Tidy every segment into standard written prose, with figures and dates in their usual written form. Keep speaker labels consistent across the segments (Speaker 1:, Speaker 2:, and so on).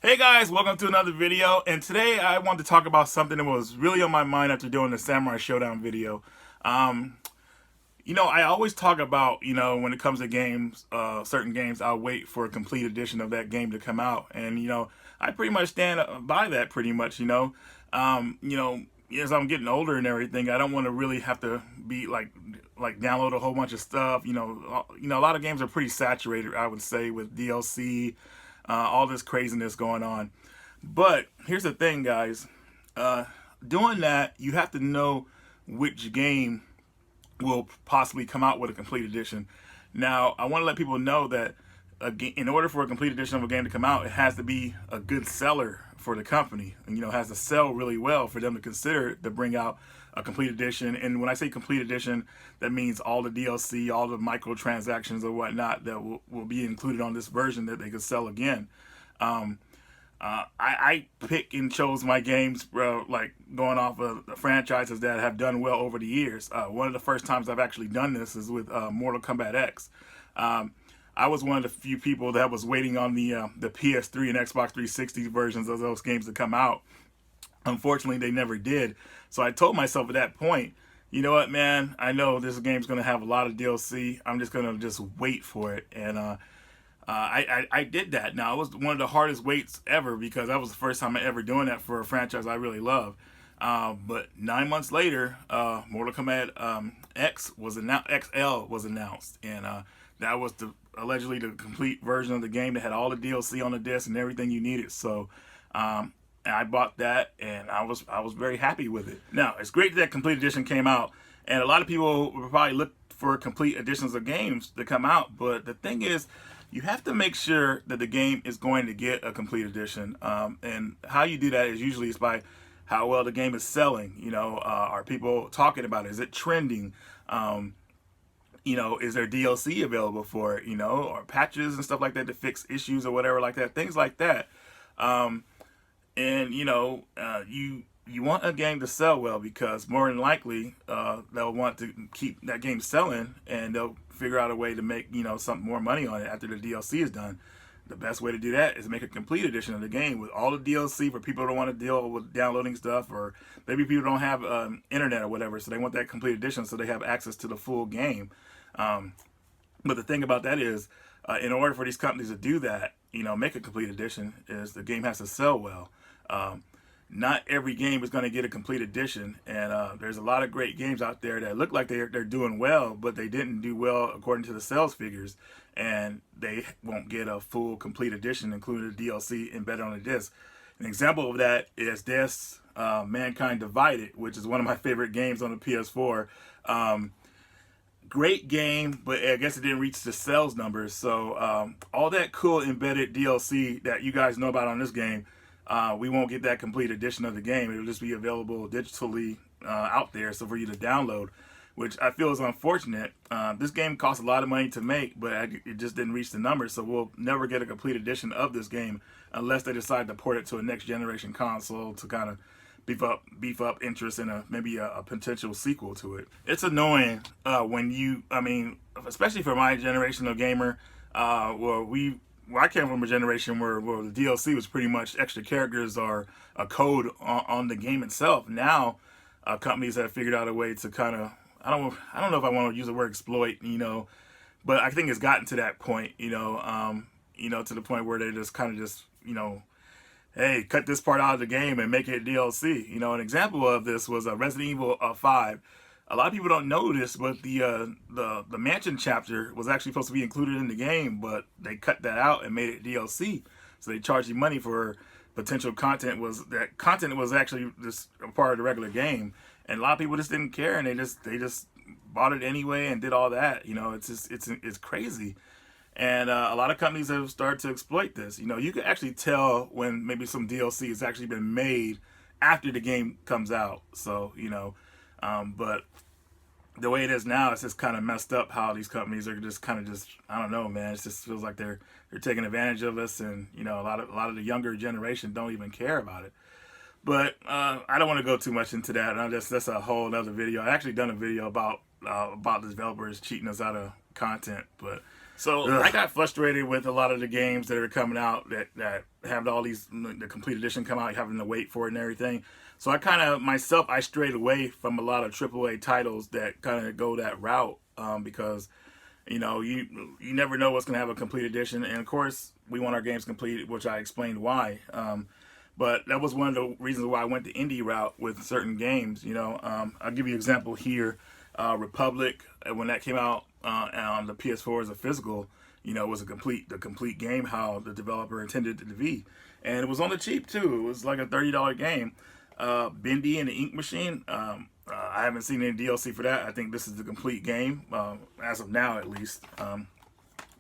Speaker 1: Hey guys, welcome to another video, and today I want to talk about something that was really on my mind after doing the Samurai Showdown video. Um, I always talk about, when it comes to games, certain games, I'll wait for a complete edition of that game to come out, and I pretty much stand by that pretty much. Um, you know, as I'm getting older and everything, I don't want to really have to be like download a whole bunch of stuff. A lot of games are pretty saturated, I would say, with DLC, all this craziness going on. But here's the thing, guys. Uh, Doing that, you have to know which game will possibly come out with a complete edition. Now, I want to let people know that in order for a complete edition of a game to come out, it has to be a good seller for the company, and it has to sell really well for them to consider to bring out a complete edition. And when I say complete edition, that means all the DLC, all the microtransactions or whatnot that will be included on this version that they could sell again. Um, I pick and chose my games, like going off of the franchises that have done well over the years. One of the first times I've actually done this is with Mortal Kombat X. Um, I was one of the few people that was waiting on the PS3 and Xbox 360 versions of those games to come out. Unfortunately, they never did. So I told myself at that point, you know what, man? I know this game's going to have a lot of DLC. I'm just going to just wait for it. And I did that. Now, it was one of the hardest waits ever because that was the first time I ever doing that for a franchise I really love. But 9 months later, Mortal Kombat X was announced. XL was announced, and that was allegedly the complete version of the game that had all the DLC on the disc and everything you needed. So I bought that, and I was very happy with it. Now, it's great that complete edition came out, and a lot of people will probably look for complete editions of games to come out. But the thing is, you have to make sure that the game is going to get a complete edition. And how you do that is usually by how well the game is selling. Are people talking about it? Is it trending? Is there DLC available for it? Or patches and stuff like that to fix issues or whatever like that. Things like that. And you want a game to sell well because more than likely they'll want to keep that game selling, and they'll figure out a way to make some more money on it after the DLC is done. The best way to do that is make a complete edition of the game with all the DLC for people who don't want to deal with downloading stuff, or maybe people don't have internet or whatever, so they want that complete edition so they have access to the full game. But the thing about that is, in order for these companies to do that, make a complete edition, is the game has to sell well. Not every game is going to get a complete edition, and there's a lot of great games out there that look like they're doing well, but they didn't do well according to the sales figures, and they won't get a full complete edition, including the DLC embedded on the disc. An example of that is this Mankind Divided, which is one of my favorite games on the PS4. Great game, but I guess it didn't reach the sales numbers. So all that cool embedded DLC that you guys know about on this game, we won't get that complete edition of the game. It'll just be available digitally out there, so for you to download, which I feel is unfortunate. This game costs a lot of money to make, but it just didn't reach the numbers, so we'll never get a complete edition of this game unless they decide to port it to a next generation console to kind of beef up interest in maybe a potential sequel to it. It's annoying especially for my generation of gamer, I came from a generation where the DLC was pretty much extra characters or a code on the game itself. Now, companies have figured out a way to kind of, I don't know if I want to use the word exploit, but I think it's gotten to that point, to the point where they just kind of just, hey, cut this part out of the game and make it DLC. An example of this was Resident Evil 5. A lot of people don't know this, but the mansion chapter was actually supposed to be included in the game, but they cut that out and made it DLC. So they charged you money for potential content. That content was actually just a part of the regular game, and a lot of people just didn't care, and they just bought it anyway and did all that. It's crazy. And a lot of companies have started to exploit this. You can actually tell when maybe some DLC has actually been made after the game comes out. So, but the way it is now, it's just kind of messed up how these companies are just kind of just, I don't know, man. It just feels like they're taking advantage of us, and a lot of the younger generation don't even care about it. But I don't want to go too much into that. That's a whole other video. I actually done a video about the developers cheating us out of content, but So I
Speaker 2: Ugh.
Speaker 1: got frustrated with a lot of the games that are coming out that have all these the complete edition come out, having to wait for it and everything. So I kind of myself I strayed away from a lot of AAA titles that kind of go that route because you never know what's going to have a complete edition, and of course we want our games complete, which I explained why. But that was one of the reasons why I went the indie route with certain games. I'll give you an example here. Republic, when that came out on the PS4 as a physical, it was the complete game how the developer intended it to be, and it was on the cheap too. It was like a $30 game. Bendy and the Ink Machine. I haven't seen any DLC for that. I think this is the complete game as of now, at least.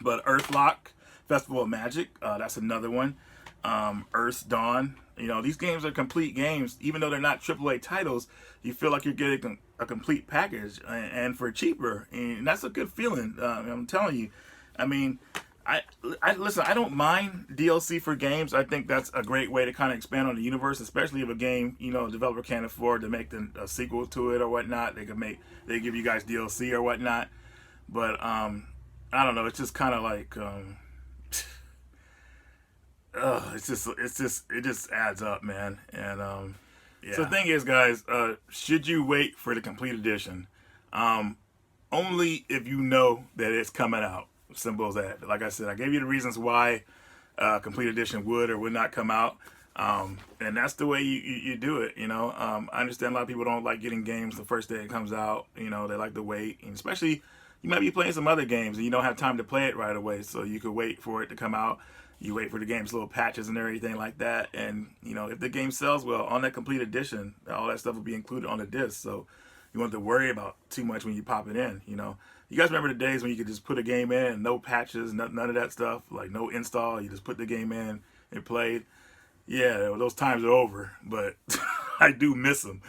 Speaker 1: But Earthlock, Festival of Magic, that's another one. Earth's Dawn. These games are complete games, even though they're not AAA titles. You feel like you're getting a complete package and for cheaper, and that's a good feeling. I'm telling you. I mean, I listen. I don't mind DLC for games. I think that's a great way to kind of expand on the universe, especially if a game a developer can't afford to make a sequel to it or whatnot. They give you guys DLC or whatnot. But I don't know. It's just kind of like it just adds up, man. And so the
Speaker 2: Yeah.
Speaker 1: thing is, guys, should you wait for the complete edition? Um, Only if you know that it's coming out. Simple as that. Like I said, I gave you the reasons why complete edition would or would not come out. And that's the way you do it. I understand a lot of people don't like getting games the first day it comes out. They like to wait, and especially you might be playing some other games and you don't have time to play it right away. So you could wait for it to come out. You wait for the game's little patches and everything like that. And if the game sells well on that complete edition, all that stuff will be included on the disc. So you won't have to worry about too much when you pop it in. You guys remember the days when you could just put a game in and no patches, none of that stuff, like no install. You just put the game in and played. Yeah, those times are over, but I do miss them.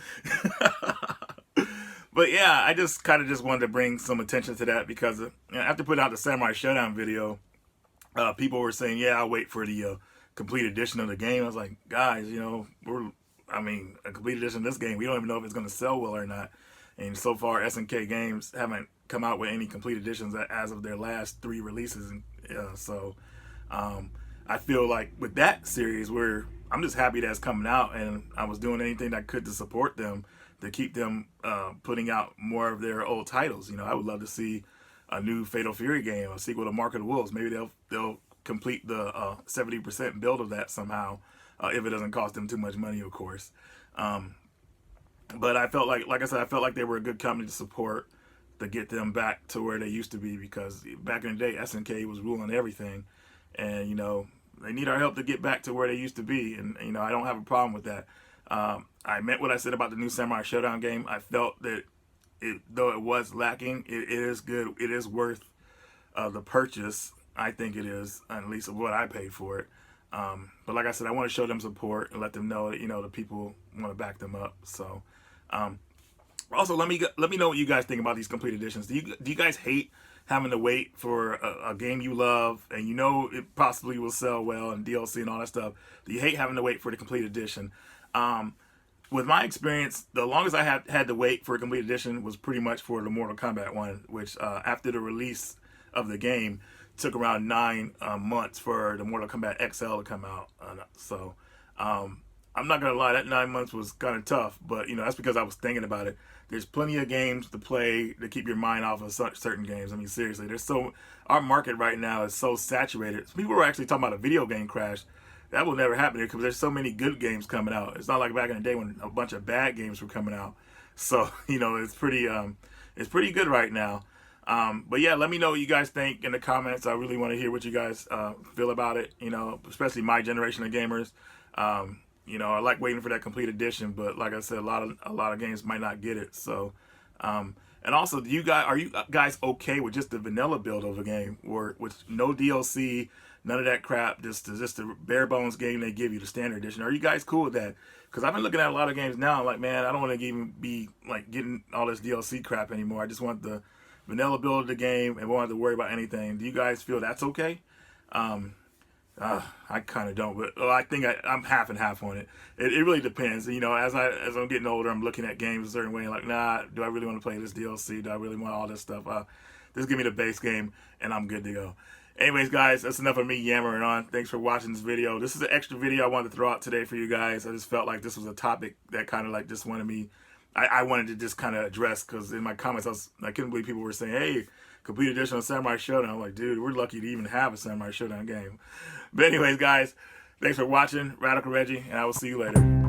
Speaker 1: But yeah, I just kind of just wanted to bring some attention to that because after putting out the Samurai Showdown video, people were saying, "Yeah, I'll wait for the complete edition of the game." I was like, "Guys, a complete edition of this game, we don't even know if it's going to sell well or not." And so far, SNK Games haven't come out with any complete editions as of their last 3 releases. And so I feel like with that series, where I'm just happy that's coming out, and I was doing anything I could to support them, to keep them putting out more of their old titles. I would love to see a new Fatal Fury game, a sequel to Mark of the Wolves. Maybe they'll complete the 70% build of that somehow, if it doesn't cost them too much money, of course. Um, but I felt like I said, I felt like they were a good company to support to get them back to where they used to be, because back in the day, SNK was ruling everything, and they need our help to get back to where they used to be, and I don't have a problem with that. I meant what I said about the new Samurai Showdown game. I felt that though it was lacking, it is good. It is worth the purchase. I think it is, at least of what I paid for it. But like I said, I want to show them support and let them know that the people want to back them up. So, um, also let me know what you guys think about these complete editions. Do you guys hate having to wait for a game you love and it possibly will sell well and DLC and all that stuff? Do you hate having to wait for the complete edition? Um, with my experience, the longest I had to wait for a complete edition was pretty much for the Mortal Kombat one, which after the release of the game took around 9 months for the Mortal Kombat XL to come out. So I'm not gonna lie, that 9 months was kind of tough, but that's because I was thinking about it. There's plenty of games to play to keep your mind off of certain games. I mean, seriously, our market right now is so saturated. People were actually talking about a video game crash. That will never happen here because there's so many good games coming out. It's not like back in the day when a bunch of bad games were coming out. So it's pretty good right now. But yeah, let me know what you guys think in the comments. I really want to hear what you guys feel about it. Especially my generation of gamers. I like waiting for that complete edition, but like I said, a lot of games might not get it. So, and also, are you guys okay with just the vanilla build of a game, or with no DLC, none of that crap, just the bare bones game they give you, the standard edition? Are you guys cool with that? Because I've been looking at a lot of games now, I'm like, man, I don't want to even be like getting all this DLC crap anymore. I just want the vanilla build of the game and won't have to worry about anything. Do you guys feel that's okay? Um, I kind of don't, but I think I'm half and half on it. It really depends. As I'm getting older, I'm looking at games a certain way, like, nah, do I really want to play this DLC? Do I really want all this stuff? Just give me the base game, and I'm good to go. Anyways, guys, that's enough of me yammering on. Thanks for watching this video. This is an extra video I wanted to throw out today for you guys. I just felt like this was a topic that kind of like just wanted me. I wanted to just kind of address, because in my comments I couldn't believe people were saying, "Hey, complete edition of Samurai Showdown." I'm like, dude, we're lucky to even have a Samurai Showdown game. But anyways, guys, thanks for watching. Radical Reggie, and I will see you later.